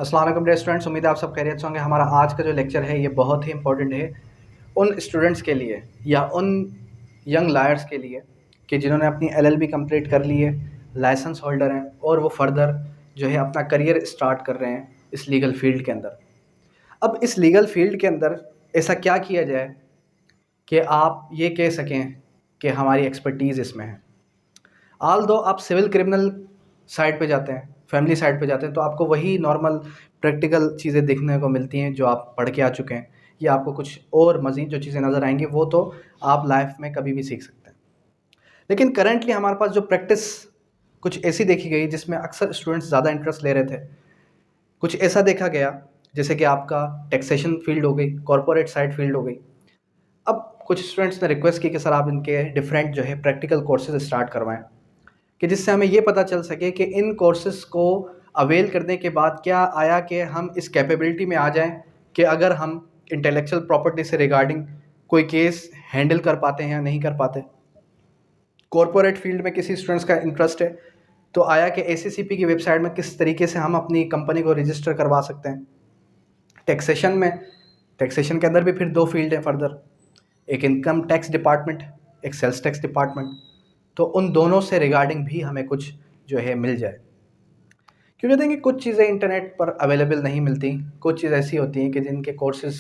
अस्सलाम वालेकुम dear students, उम्मीद है आप सब खैरियत से होंगे। हमारा आज का जो लेक्चर है ये बहुत ही इंपॉर्टेंट है उन स्टूडेंट्स के लिए या उन यंग लायर्स के लिए कि जिन्होंने अपनी एलएलबी कंप्लीट कर ली है, लाइसेंस होल्डर हैं और वो फर्दर जो है अपना करियर स्टार्ट कर रहे हैं इस लीगल फील्ड के अंदर। अब इस लीगल फील्ड के अंदर ऐसा क्या किया जाए कि आप ये कह सकें कि हमारी एक्सपर्टीज़ इसमें है। आल दो आप सिविल क्रिमिनल साइड पे जाते हैं, फैमिली साइड पे जाते हैं, तो आपको वही नॉर्मल प्रैक्टिकल चीज़ें देखने को मिलती हैं जो आप पढ़ के आ चुके हैं, या आपको कुछ और मज़ीद जो चीज़ें नज़र आएंगी वो तो आप लाइफ में कभी भी सीख सकते हैं। लेकिन करेंटली हमारे पास जो प्रैक्टिस कुछ ऐसी देखी गई जिसमें अक्सर स्टूडेंट्स ज़्यादा इंटरेस्ट ले रहे थे। कुछ ऐसा देखा गया जैसे कि आपका टैक्सेशन फील्ड हो गई, कॉरपोरेट साइड फील्ड हो गई। अब कुछ स्टूडेंट्स ने रिक्वेस्ट की कि सर आप इनके डिफरेंट जो है प्रैक्टिकल कोर्सेज स्टार्ट करवाएं, कि जिससे हमें ये पता चल सके कि इन कोर्सेज़ को अवेल करने के बाद क्या आया कि हम इस कैपेबिलिटी में आ जाएं कि अगर हम इंटेलेक्चुअल प्रॉपर्टी से रिगार्डिंग कोई केस हैंडल कर पाते हैं या नहीं कर पाते। कॉरपोरेट फील्ड में किसी स्टूडेंट्स का इंटरेस्ट है तो आया कि एसीसीपी की वेबसाइट में किस तरीके से हम अपनी कंपनी को रजिस्टर करवा सकते हैं। टैक्सेशन में, टैक्सेशन के अंदर भी फिर दो फील्ड है फर्दर, एक इनकम टैक्स डिपार्टमेंट, एक सेल्स टैक्स डिपार्टमेंट। तो उन दोनों से रिगार्डिंग भी हमें कुछ जो है मिल जाए, क्योंकि देखिए कुछ चीज़ें इंटरनेट पर अवेलेबल नहीं मिलती। कुछ चीज़ ऐसी होती हैं कि जिनके कोर्सेज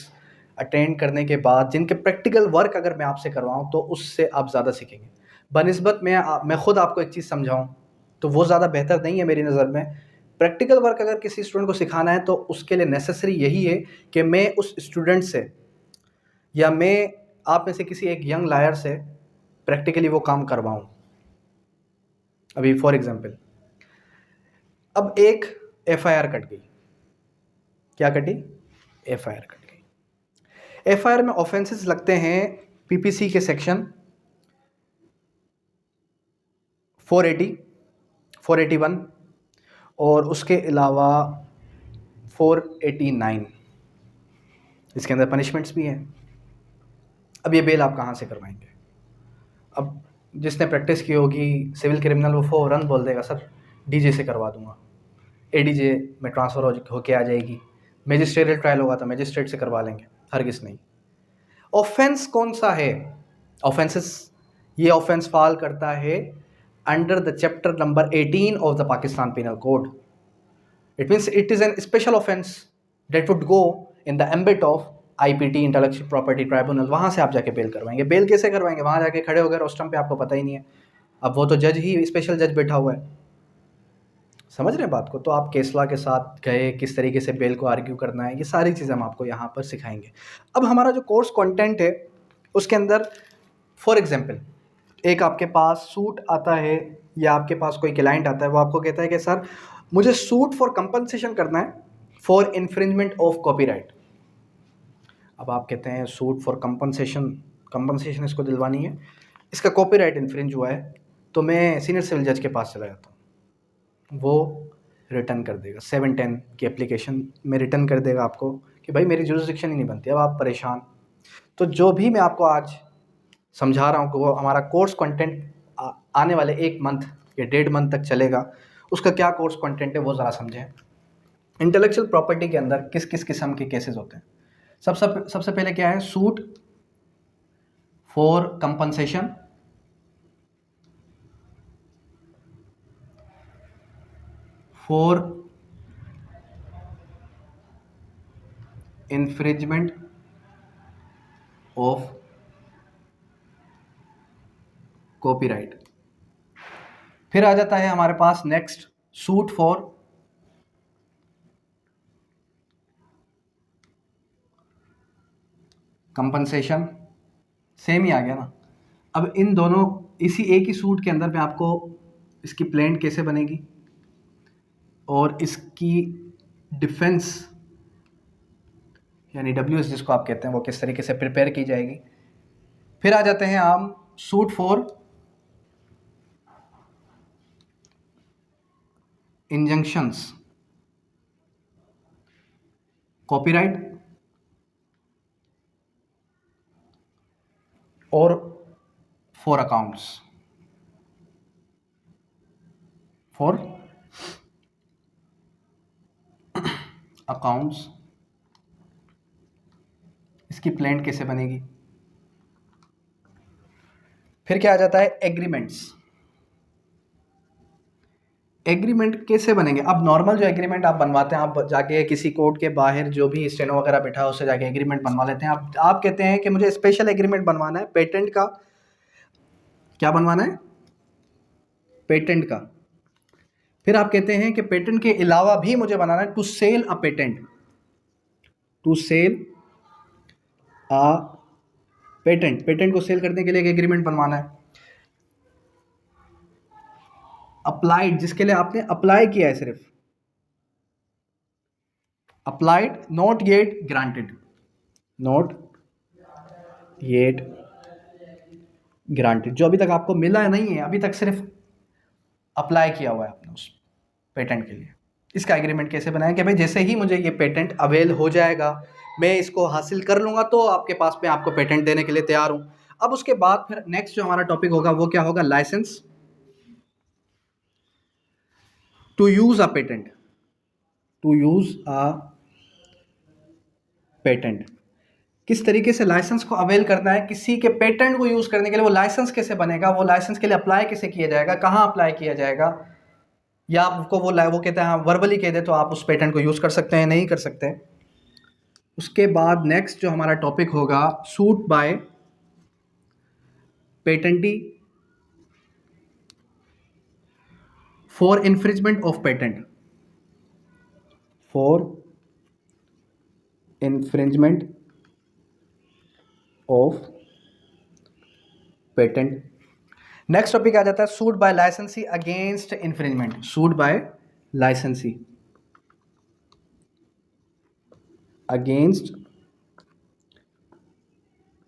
अटेंड करने के बाद जिनके प्रैक्टिकल वर्क अगर मैं आपसे करवाऊँ तो उससे आप ज़्यादा सीखेंगे। बनिस्बत मैं ख़ुद आपको एक चीज़ समझाऊँ तो वो ज़्यादा बेहतर नहीं है मेरी नज़र में। प्रैक्टिकल वर्क अगर किसी स्टूडेंट को सिखाना है तो उसके लिए नेसेसरी यही है कि मैं उस स्टूडेंट से या मैं आप में से किसी एक यंग लायर से प्रैक्टिकली वो काम करवाऊँ। अभी फॉर एग्जांपल, अब एक एफआईआर कट गई। क्या कटी? एफआईआर कट गई। एफआईआर में ऑफेंसेस लगते हैं पीपीसी के सेक्शन 480, 481 और उसके अलावा 489। इसके अंदर पनिशमेंट्स भी हैं। अब ये बेल आप कहाँ से करवाएंगे? अब जिसने प्रैक्टिस की होगी सिविल क्रिमिनल वो फ़ौरन बोल देगा सर डीजे से करवा दूंगा, एडीजे में ट्रांसफ़र होके आ जाएगी, मजिस्ट्रेरियल ट्रायल होगा तो मजिस्ट्रेट से करवा लेंगे। हरगिज़ नहीं। ऑफेंस कौन सा है? ऑफेंसेस, ये ऑफेंस फॉल करता है under the chapter number 18 of the Pakistan penal code. It means it is an special offence that would go in the ambit of IPT, intellectual property tribunal. वहाँ से आप जाके बेल करवाएंगे। बेल कैसे करवाएंगे? वहाँ जाके खड़े हो गए रोस्टम पे, आपको पता ही नहीं है। अब वो तो जज ही स्पेशल जज बैठा हुआ है। समझ रहे हैं बात को? तो आप केसला के साथ गए, किस तरीके से बेल को आर्ग्यू करना है, ये सारी चीज़ें हम आपको यहाँ पर सिखाएंगे। अब हमारा जो कोर्स कंटेंट है उसके अंदर फॉर एग्जांपल एक आपके पास सूट आता है या आपके पास कोई क्लाइंट आता है, वो आपको कहता है कि सर मुझे सूट फॉर कंपनसेशन करना है फॉर इन्फ्रिंजमेंट ऑफ कॉपीराइट। अब आप कहते हैं सूट फॉर कंपनसेशन, कंपनसेशन इसको दिलवानी है, इसका कॉपीराइट इन्फ्रिंज हुआ है, तो मैं सीनियर सिविल जज के पास चला जाता हूँ। वो रिटर्न कर देगा 710 की एप्लीकेशन में, रिटर्न कर देगा आपको कि भाई मेरी जुरिसडिक्शन ही नहीं बनती। अब आप परेशान। तो जो भी मैं आपको आज समझा रहा हूँ कि वो हमारा कोर्स कंटेंट आने वाले 1 मंथ या 1.5 मंथ तक चलेगा, उसका क्या कोर्स कंटेंट है वो ज़रा समझें। इंटेलेक्चुअल प्रॉपर्टी के अंदर किस किस किस्म के केसेस होते हैं? सबसे पहले क्या है? Suit for compensation, for infringement of copyright. फिर आ जाता है हमारे पास next suit for compensation. Same ही आ गया ना। अब इन दोनों इसी एक ही सूट के अंदर मैं आपको इसकी प्लेंट कैसे बनेगी और इसकी डिफेंस यानी डब्ल्यूएस जिसको आप कहते हैं वो किस तरीके से प्रिपेयर की जाएगी। फिर आ जाते हैं हम सूट फॉर इंजंक्शंस, कॉपीराइट और फॉर अकाउंट्स, फॉर अकाउंट्स, इसकी प्लेन कैसे बनेगी। फिर क्या आ जाता है, एग्रीमेंट्स। एग्रीमेंट कैसे बनेंगे। अब नॉर्मल जो एग्रीमेंट आप बनवाते हैं, आप जाके किसी कोर्ट के बाहर जो भी स्टेनो वगैरह बैठा है उससे जाके एग्रीमेंट बनवा लेते हैं। आप कहते हैं कि मुझे स्पेशल एग्रीमेंट बनवाना है पेटेंट का। क्या बनवाना है, पेटेंट का। फिर आप कहते हैं कि पेटेंट के अलावा भी मुझे बनाना है to sell a patent, to sell a patent. Patent को सेल करने के लिए एक एग्रीमेंट बनवाना है। अप्लाइड, जिसके लिए आपने अप्लाई किया है सिर्फ, applied, not yet granted, not yet granted, जो अभी तक आपको मिला नहीं है, अभी तक सिर्फ अप्लाई किया हुआ है आपने उस पेटेंट के लिए। इसका एग्रीमेंट कैसे बनाएं कि भाई जैसे ही मुझे ये पेटेंट अवेल हो जाएगा, मैं इसको हासिल कर लूँगा तो आपके पास में आपको पेटेंट देने के लिए तैयार हूँ। अब उसके बाद फिर नेक्स्ट जो हमारा टॉपिक होगा वो क्या होगा, licence to use a patent, to use a patent. किस तरीके से लाइसेंस को अवेल करना है, किसी के पेटेंट को यूज़ करने के लिए वो लाइसेंस कैसे बनेगा, वो लाइसेंस के लिए अप्लाई कैसे किया जाएगा, कहाँ अप्लाई किया जाएगा, या आपको वो कहते हैं हाँ वर्बली कह दे तो आप उस पेटेंट को यूज़ कर सकते हैं, नहीं कर सकते। उसके बाद नेक्स्ट जो हमारा टॉपिक होगा, suit by patentee for infringement of patent, for infringement of patent. Next topic आ जाता है suit by licensee against infringement, suit by licensee against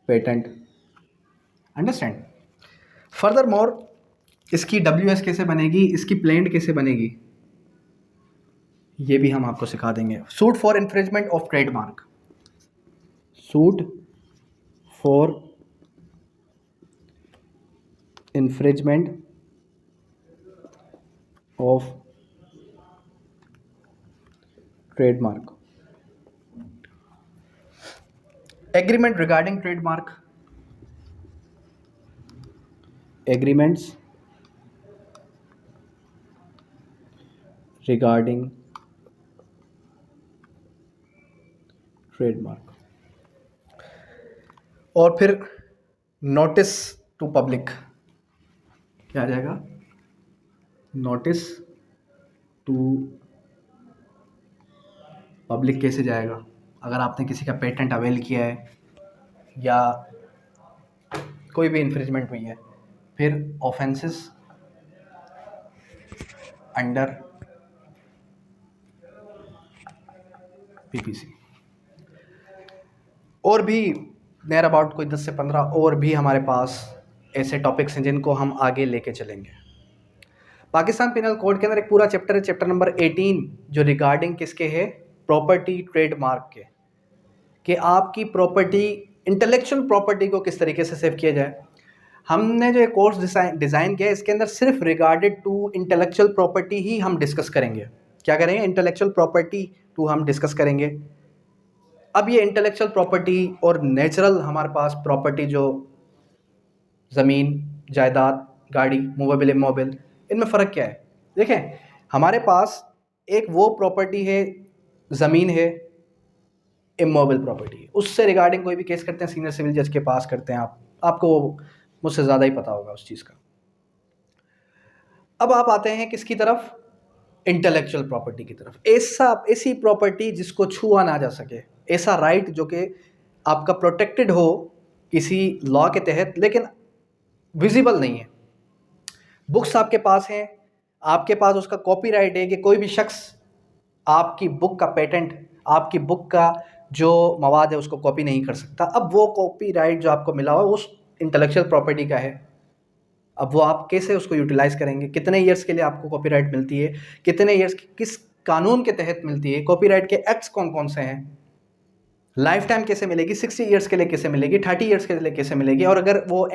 patent. Understand. Further more इसकी WS कैसे बनेगी, इसकी प्लेंट कैसे बनेगी, ये भी हम आपको सिखा देंगे। Suit for infringement of trademark, suit for infringement of trademark. Agreement regarding trademark, agreements regarding trademark. और फिर नोटिस टू पब्लिक, क्या आ जाएगा, नोटिस टू पब्लिक कैसे जाएगा, अगर आपने किसी का पेटेंट अवेल किया है या कोई भी इन्फ्रिंजमेंट हुई है। फिर ऑफेंसेस अंडर PPC। और भी नियर अबाउट कोई 10 से 15 और भी हमारे पास ऐसे टॉपिक्स हैं जिनको हम आगे लेके चलेंगे। पाकिस्तान पिनल कोड के अंदर एक पूरा चैप्टर है, चैप्टर नंबर 18, जो रिगार्डिंग किसके है, प्रॉपर्टी ट्रेडमार्क के, कि आपकी प्रॉपर्टी, इंटेलेक्चुअल प्रॉपर्टी को किस तरीके से सेव किया जाए। हमने जो एक कोर्स डिज़ाइन किया है इसके अंदर सिर्फ रिगार्डेड टू इंटेलेक्चुअल प्रॉपर्टी ही हम डिस्कस करेंगे। क्या करेंगे, इंटेलेक्चुअल प्रॉपर्टी टू हम डिस्कस करेंगे। अब ये इंटेलेक्चुअल प्रॉपर्टी और नेचुरल हमारे पास प्रॉपर्टी, जो ज़मीन, जायदाद, गाड़ी, मूवेबल, इमूवेबल, इनमें फ़र्क क्या है। देखें, हमारे पास एक वो प्रॉपर्टी है, ज़मीन है, इमूवेबल प्रॉपर्टी है, उससे रिगार्डिंग कोई भी केस करते हैं सीनियर सिविल जज के पास करते हैं, आपको मुझसे ज़्यादा ही पता होगा उस चीज़ का। अब आप आते हैं किसकी तरफ, इंटेलेक्चुअल प्रॉपर्टी की तरफ। ऐसी प्रॉपर्टी जिसको छुआ ना जा सके, ऐसा राइट जो कि आपका प्रोटेक्टेड हो किसी लॉ के तहत लेकिन विजिबल नहीं है। बुक्स आपके पास हैं, आपके पास उसका कॉपीराइट है कि कोई भी शख्स आपकी बुक का पेटेंट, आपकी बुक का जो मवाद है उसको कॉपी नहीं कर सकता। अब वो कॉपीराइट जो आपको मिला हुआ उस इंटेलेक्चुअल प्रॉपर्टी का है, अब वो आप कैसे उसको यूटिलाइज़ करेंगे, कितने ईयर्स के लिए आपको कॉपीराइट मिलती है, कितने ईयर्स किस कानून के तहत मिलती है, कॉपीराइट के एक्ट्स कौन कौन से हैं, लाइफ टाइम कैसे मिलेगी, 60 ईयर्स के लिए कैसे मिलेगी, 30 ईयर्स के लिए कैसे मिलेगी, और अगर वो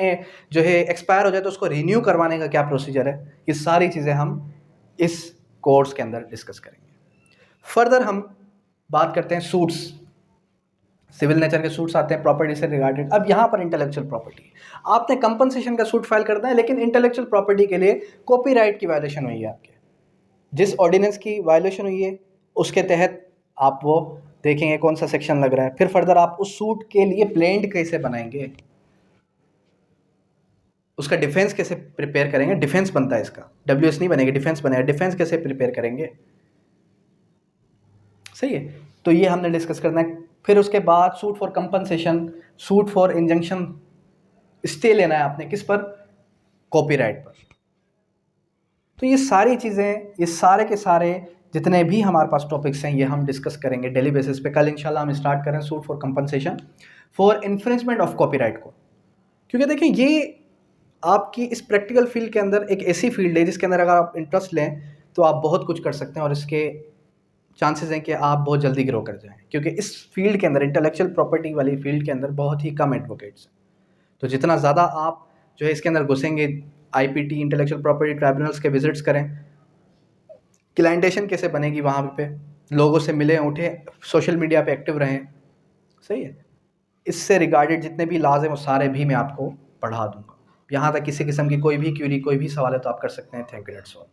जो है एक्सपायर हो जाए तो उसको रिन्यू करवाने का क्या प्रोसीजर है। ये सारी चीज़ें हम इस कोर्स के अंदर डिस्कस करेंगे। फर्दर हम बात करते हैं सूट्स, सिविल नेचर के सूट्स आते हैं प्रॉपर्टी से रिगार्डेड। अब यहाँ पर इंटेलेक्चुअल प्रॉपर्टी, आपने कंपनसेशन का सूट फाइल करना है, लेकिन इंटेलेक्चुअल प्रॉपर्टी के लिए कॉपीराइट की वायलेशन हुई है आपके, जिस ऑर्डिनेंस की वायलेशन हुई है उसके तहत आप वो देखेंगे कौन सा सेक्शन लग रहा है, फिर फर्दर आप उस सूट के लिए प्लेंट कैसे बनाएंगे, उसका डिफेंस कैसे प्रिपेयर करेंगे, डिफेंस बनता है इसका, डब्ल्यूएस नहीं बनेगा, डिफेंस बनेगा, डिफेंस कैसे प्रिपेयर करेंगे, सही है। तो ये हमने डिस्कस करना है। फिर उसके बाद suit for compensation, suit for injunction, stay लेना है आपने किस पर, कॉपीराइट पर। तो ये सारी चीज़ें, ये सारे के सारे जितने भी हमारे पास टॉपिक्स हैं ये हम डिस्कस करेंगे डेली बेसिस पे। कल इंशाल्लाह हम स्टार्ट करें suit for compensation for infringement of copyright को, क्योंकि देखिए ये आपकी इस प्रैक्टिकल फील्ड के अंदर एक ऐसी फील्ड है जिसके अंदर अगर आप इंटरेस्ट लें तो आप बहुत कुछ कर सकते हैं, और इसके चांसेस हैं कि आप बहुत जल्दी ग्रो कर जाएं, क्योंकि इस फील्ड के अंदर, इंटेलेक्चुअल प्रॉपर्टी वाली फील्ड के अंदर बहुत ही कम एडवोकेट्स हैं। तो जितना ज़्यादा आप जो है इसके अंदर घुसेंगे, आईपीटी, इंटेलेक्चुअल प्रॉपर्टी ट्राइब्यूनल्स के विजिट्स करें, क्लाइंटेशन कैसे बनेगी वहाँ पे, लोगों से मिलें उठे, सोशल मीडिया पे एक्टिव रहें, सही है। इससे रिगार्डेड जितने भी लॉज हैं वो सारे भी मैं आपको पढ़ा दूंगा। यहाँ तक किसी किस्म की कोई भी क्यूरी, कोई भी सवाल है तो आप कर सकते हैं। Thank you, that's all.